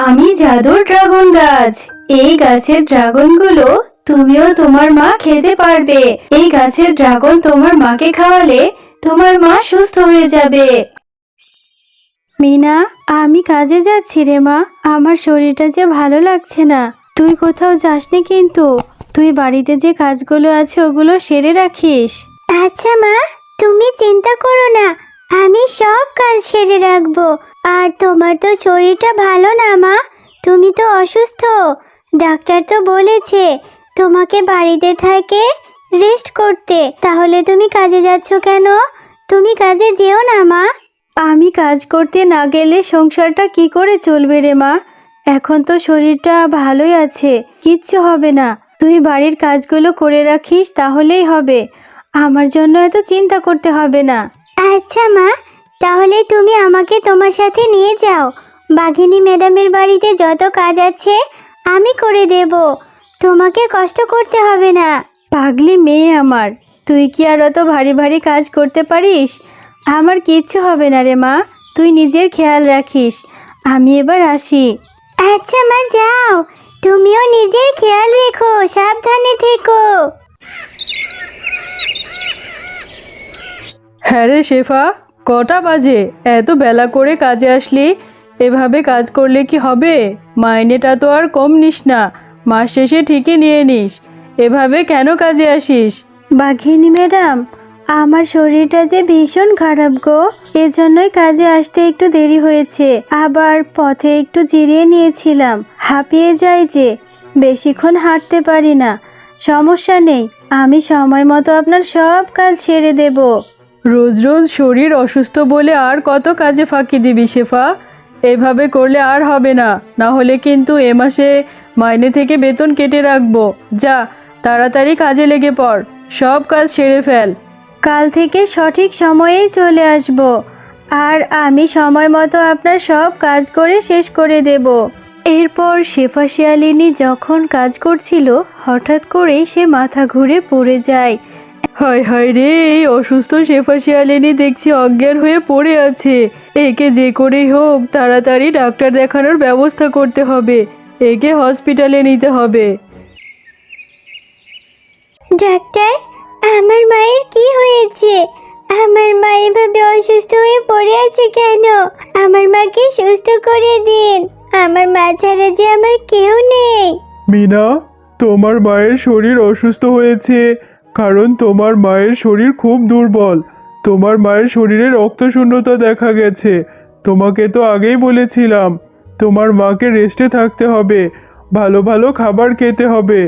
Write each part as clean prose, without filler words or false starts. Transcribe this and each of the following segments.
আমি জাদুর ড্রাগন গাছ। এই গাছের ড্রাগনগুলো তুমিও তোমার মা খেতে পারবে। এই গাছের ড্রাগন তোমার মাকে খাওয়ালে তোমার মা সুস্থ হয়ে যাবে। মিনা, আমি কাজে যাচ্ছি রে মা। আমার শরীরটা যে ভালো লাগছে না। তুই কোথাও যাসনি কিন্তু। তুই বাড়িতে যে কাজগুলো আছে ওগুলো সেরে রাখিস। আচ্ছা মা, তুমি চিন্তা করো না, আমি সব কাজ সেরে রাখবো। আর তোমার তো শরীরটা ভালো না মা, তুমি তো অসুস্থ। ডাক্তার তো বলেছে তোমাকে বাড়িতে থেকে রেস্ট করতে। তাহলে তুমি কাজে যাচ্ছ কেন? তুমি কাজে যেও না মা। আমি কাজ করতে না গেলে সংসারটা কি করে চলবে রে মা? এখন তো শরীরটা ভালোই আছে, কিচ্ছু হবে না। তুই বাড়ির কাজগুলো করে রাখিস তাহলেই হবে। আমার জন্য এত চিন্তা করতে হবে না। আচ্ছা মা, তাহলে তুমি আমাকে তোমার সাথে নিয়ে যাও। বাঘিনী ম্যাডামের বাড়িতে যত কাজ আছে আমি করে দেব, তোমাকে কষ্ট করতে হবে না। পাগলি মেয়ে আমার, তুই কি আর অত ভারী ভারী কাজ করতে পারিস? আমার কিচ্ছু হবে না রে মা, তুই নিজের খেয়াল রাখিস। আমি এবার আসি। আচ্ছা মা, যাও, তুমিও নিজের খেয়াল রেখো, সাবধানে থেকো। হ্যাঁ রে শেফা, কটা বাজে? এত বেলা করে কাজে আসলি? এভাবে কাজ করলে কি হবে? মাইনেটা তো আর কম নিস না, মাস শেষে ঠিকই নিয়ে নিস। এভাবে কেন কাজে আসিস? বাঘিনী ম্যাডাম, আমার শরীরটা যে ভীষণ খারাপ গো, এজন্যই কাজে আসতে একটু দেরি হয়েছে। আবার পথে একটু জিরিয়ে নিয়েছিলাম, হাঁপিয়ে যাই যে, বেশিক্ষণ হাঁটতে পারি না। সমস্যা নেই, আমি সময় মতো আপনার সব কাজ সেরে দেব। রোজ রোজ শরীর অসুস্থ বলে আর কত কাজে ফাঁকি দিবি শেফা? এভাবে করলে আর হবে না, না হলে কিন্তু এ মাসে মাইনে থেকে বেতন কেটে রাখবো। যা, তাড়াতাড়ি কাজে লেগে পড়, সব কাজ সেরে ফেল। কাল থেকে সঠিক সময়েই চলে আসব, আর আমি সময় মতো আপনার সব কাজ করে শেষ করে দেব। এরপর শেফা শিয়ালিনী যখন কাজ করছিল, হঠাৎ করেই সে মাথা ঘুরে পড়ে যায়। হায় হায় রে, এই অসুস্থ শেফা শিয়ালিনী দেখছি অজ্ঞান হয়ে পড়ে আছে। একে যে করেই হোক তাড়াতাড়ি ডাক্তার দেখানোর ব্যবস্থা করতে হবে। একে হসপিটালে নিতে হবে। ডাক্তার, আমার মায়ের কি হয়েছে? আমার মা এভাবে অসুস্থ হয়ে পড়ে আছে কেন? আমার মাকে সুস্থ করে দিন। আমার মা ছাড়া যে আমার কেউ নেই। মিনা, তোমার মায়ের শরীর অসুস্থ হয়েছে কারণ তোমার মায়ের শরীর খুব দুর্বল। তোমার মায়ের শরীরে রক্তশূন্যতা দেখা গেছে। তোমাকে তো আগেই বলেছিলাম তোমার মাকে রেস্টে থাকতে হবে, ভালো ভালো খাবার খেতে হবে।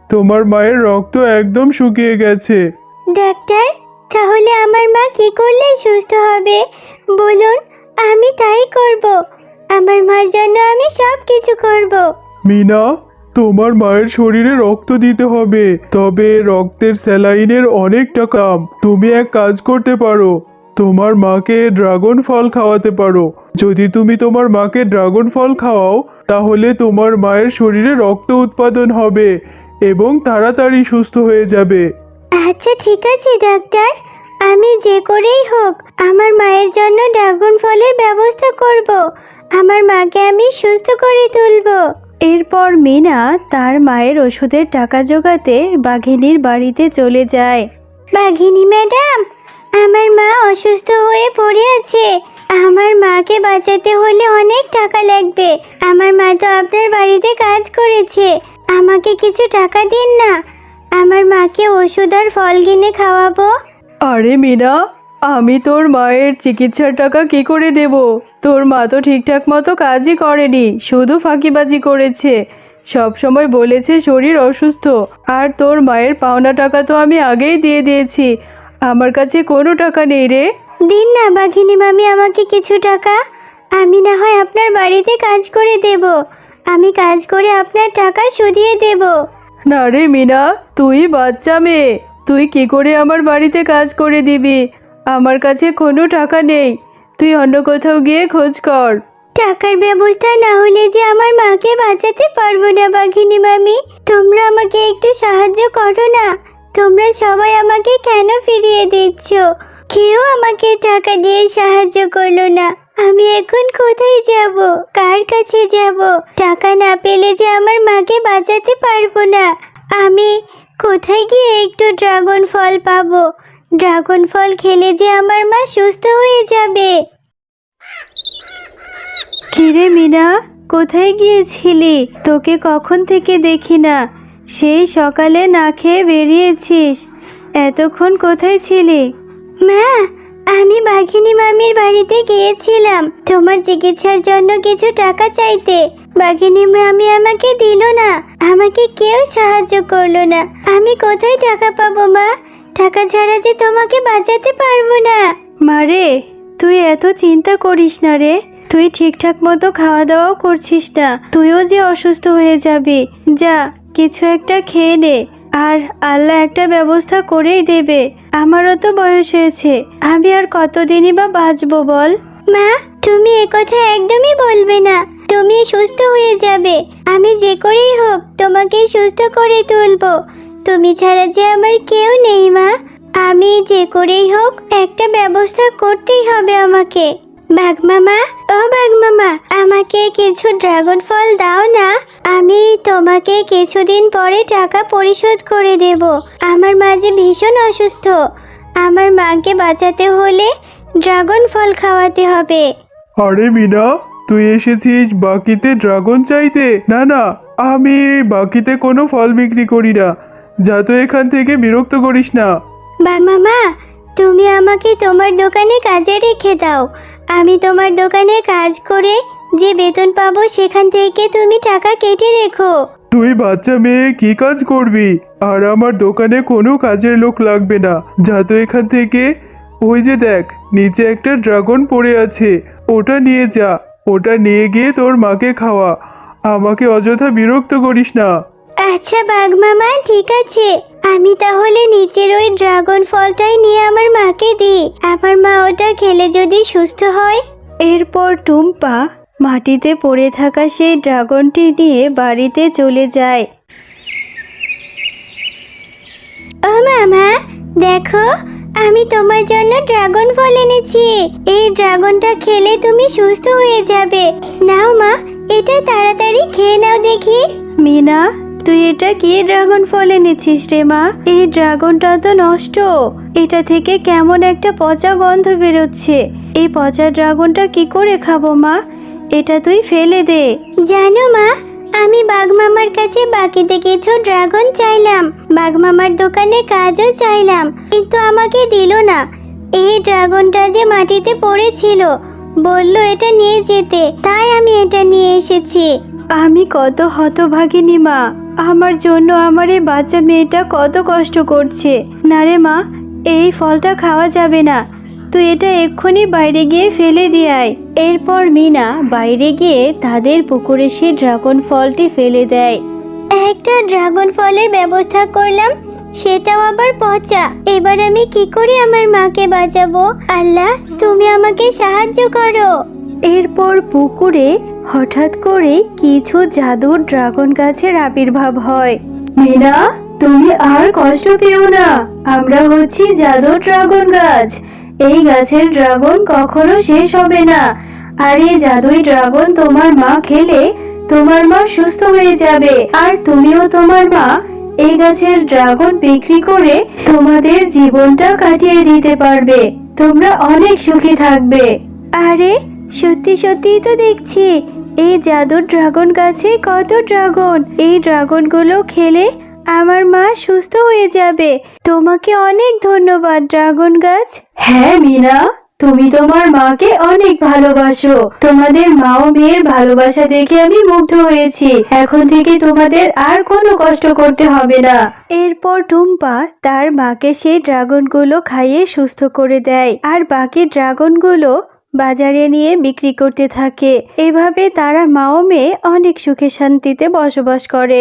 তোমার মায়ের রক্ত একদম শুকিয়ে গেছে। ডাক্তার, তাহলে আমার মা কি করলে সুস্থ হবে বলুন, আমি তাই করব। আমার মার জন্য আমি সব কিছু করব। মিনা, তোমার মায়ের শরীরে রক্ত দিতে হবে, তবে রক্তের স্যালাইনের অনেক টাকা। তুমি এক কাজ করতে পারো, তোমার মাকে ড্রাগন ফল খাওয়াতে পারো। যদি তুমি তোমার মাকে ড্রাগন ফল খাওয়াও তাহলে তোমার মায়ের শরীরে রক্ত উৎপাদন হবে এবং তাড়াতাড়ি সুস্থ হয়ে যাবে। আচ্ছা ঠিক আছে ডাক্তার, আমি যে করেই হোক আমার মায়ের জন্য ড্রাগন ফলের ব্যবস্থা করব। আমার মাকে আমি সুস্থ করে তুলব। এরপর মিনা তার মায়ের ওষুধের টাকা জোগাতে বাঘিনীর বাড়িতে চলে যায়। বাঘিনী ম্যাডাম, আমার মা অসুস্থ হয়ে পড়ে আছে। আমার মাকে বাঁচাতে হলে অনেক টাকা লাগবে। আমার মা তো আপনার বাড়িতে কাজ করেছে, আমাকে কিছু টাকা দিন না, আমার মাকে ওষুধ আর ফল কিনে খাওয়াবো। আরে মিনা, আমি তোর মায়ের চিকিৎসার টাকা কি করে দেব? তোর মা তো ঠিকঠাক মতো কাজই করেনি, শুধু ফাঁকিবাজি করেছে। সব সময় বলেছে শরীর অসুস্থ, আর তোর মায়ের পাওনা টাকা তো আমি আগেই দিয়ে দিয়েছি। আমার কাছে কোনো টাকা নেই রে। দিন না বাঘিনী মামি আমাকে কিছু টাকা, আমি না হয় আপনার বাড়িতে কাজ করে দেব। আমি কাজ করে আপনার টাকা শুধিয়ে দেব। না রে মিনা, তুই বাচ্চা মেয়ে, তুই কি করে আমার বাড়িতে কাজ করে দিবি? আমার কাছে কোনো টাকা নেই, তুই অন্য কোথাও গিয়ে খোঁজ কর। টাকার ব্যবস্থা না হলে যে আমার মাকে বাঁচাতে পারবো না বাঘিনী মামি। তোমরা আমাকে একটু সাহায্য করো না। তোমরা সবাই আমাকে কেন ফিরিয়ে দিচ্ছ? কেউ আমাকে টাকা দিয়ে সাহায্য করলো না। আমি এখন কোথায় যাব? কার কাছে যাব? টাকা না পেলে যে আমার মাকে বাঁচাতে পারবো না। আমি কোথায় গিয়ে একটু ড্রাগন ফল পাবো? ড্রাগন ফল খেলে যে আমার মা সুস্থ হয়ে যাবে। কিরে মিনা, কোথায় গিয়েছিলি? তোকে কখন থেকে দেখি না। সেই সকালে না খেয়ে বেরিয়েছিস, এতক্ষণ কোথায় ছিলি? মা, আমি বাঘিনী মামির বাড়িতে গিয়েছিলাম তোমার চিকিৎসার জন্য কিছু টাকা চাইতে। বাঘিনী মামি আমাকে দিল না, আমাকে কেউ সাহায্য করলো না। আমি কোথায় টাকা পাবো মা? টাকা ছাড়া যে তোমাকে বাঁচাতে পারবো না। মারে, তুই এত চিন্তা করিস না রে। তুই ঠিকঠাক মতো খাওয়া দাওয়াও করছিস না, তুইও যে অসুস্থ হয়ে যাবি। যা, কিছু একটা খেয়ে নে, আর আল্লাহ একটা ব্যবস্থা করেই দেবে। আমারও তো বয়স হয়েছে, আমি আর কতদিনই বা বাঁচবো বল? মা, তুমি একথা একদমই বলবে না। তুমি সুস্থ হয়ে যাবে। আমি যে করেই হোক তোমাকে সুস্থ করে তুলবো। তুমি ছাড়া যে আমার কেউ নেই মা। আমি যে করেই হোক একটা ব্যবস্থা করতেই হবে আমাকে। বাঘ মামা, ও বাঘ মামা, আমাকে কিছু ড্রাগন ফল দাও না। আমি তোমাকে কিছুদিন পরে টাকা পরিশোধ করে দেব। আমার মা যে ভীষণ অসুস্থ, আমার মাকে বাঁচাতে হলে ড্রাগন ফল খাওয়াতে হবে। আরে মিনা, তুই এসেছিস বাকিতে ড্রাগন চাইতে? না না, আমি বাকিতে কোনো ফল বিক্রি করি না। যা তো এখান থেকে, বিরক্ত করিস না। বাঘ মামা, তুমি আমাকে তোমার দোকানে কাজে রেখে দাও। আমি তোমার দোকানে কাজ করে যে বেতন পাবো সেখান থেকে তুমি টাকা কেটে রেখো। তুই বাচ্চা মেয়ে, কি কাজ করবি? আর আমার দোকানে কোনো কাজের লোক লাগবে না। যা তো এখান থেকে। ওই যে দেখ, নিচে একটা ড্রাগন পড়ে আছে, ওটা নিয়ে যা। ওটা নিয়ে গিয়ে তোর মাকে খাওয়া। আমাকে অযথা বিরক্ত করিস না। আচ্ছা বাঘ মামা, ঠিক আছে। আমি তাহলে নিচের ওই ড্রাগন ফলটাই নিয়ে আমার মাকে দিই। আমার মা ওটা খেলে যদি সুস্থ হয়। এরপর টুম্পা মাটিতে পড়ে থাকা সেই ড্রাগনটি নিয়ে বাড়িতে চলে যায়। ও মামা, দেখো, আমি তোমার জন্য ড্রাগন ফল এনেছি। এই ড্রাগনটা খেলে তুমি সুস্থ হয়ে যাবে। নাও মা, এটা তাড়াতাড়ি খেয়ে নাও দেখি। মিনা, তুই এটা কি ড্রাগন ফল এনেছিস রে মা? এই ড্রাগনটা তো নষ্ট। এটা থেকে কেমন একটা পচা গন্ধ বেরোচ্ছে। এই পচা ড্রাগনটা কি করে খাবো মা? এটা তুই ফেলে দে। জানো মা, আমি বাঘ মামার কাছে বাকিতে কিছু ড্রাগন চাইলাম, বাঘ মামার দোকানে কাজও চাইলাম, কিন্তু আমাকে দিল না। এই ড্রাগনটা যে মাটিতে পড়েছিল, বলল এটা নিয়ে যেতে, তাই আমি এটা নিয়ে এসেছি। আমি কত হতভাগিনী মা, আমার জন্য আমার এই বাচ্চা মেয়েটা কত কষ্ট করছে। না রে মা, এই ফলটা খাওয়া যাবে না। তুই এটা এক্ষুনি বাইরে গিয়ে ফেলে দিয়ে আয়। এরপর মিনা বাইরে গিয়ে তাদের পুকুরে সে ড্রাগন ফলটি ফেলে দেয়। একটা ড্রাগন ফলের ব্যবস্থা করলাম, সেটাও আবার পচা। এবার আমি কি করে আমার মাকে বাঁচাবো? আল্লাহ, তুমি আমাকে সাহায্য করো। এরপর পুকুরে হঠাৎ করে কিছু জাদুর ড্রাগন গাছের আবির্ভাব হয়। মিনা, তুমি আর কষ্ট পেও না, আমরা হচ্ছি জাদুর ড্রাগন গাছ। এই গাছের ড্রাগন কখনো শেষ হবে না। আর এই জাদুই ড্রাগন তোমার মা খেলে তোমার মা সুস্থ হয়ে যাবে। আর তুমিও তোমার মা এই গাছের ড্রাগন বিক্রি করে তোমাদের জীবনটা কাটিয়ে দিতে পারবে। তোমরা অনেক সুখী থাকবে। আরে সত্যি সত্যিই তো দেখছি এই জাদুর ড্রাগন গাছে কত ড্রাগন। এই ড্রাগনগুলো খেলে আমার মা সুস্থ হয়ে যাবে। তোমাকে অনেক ধন্যবাদ ড্রাগন গাছ। হ্যাঁ মিনা, তুমি তোমার মাকে অনেক ভালোবাসো। তোমাদের মা ও মেয়ের ভালোবাসা দেখে আমি মুগ্ধ হয়েছি। এখন থেকে তোমাদের আর কোনো কষ্ট করতে হবে না। এরপর টুম্পা তার মাকে সেই ড্রাগনগুলো খাইয়ে সুস্থ করে দেয়, আর বাকি ড্রাগনগুলো বাজারে নিয়ে বিক্রি করতে থাকে। এভাবে তারা মা ও মেয়ে অনেক সুখে শান্তিতে বসবাস করে।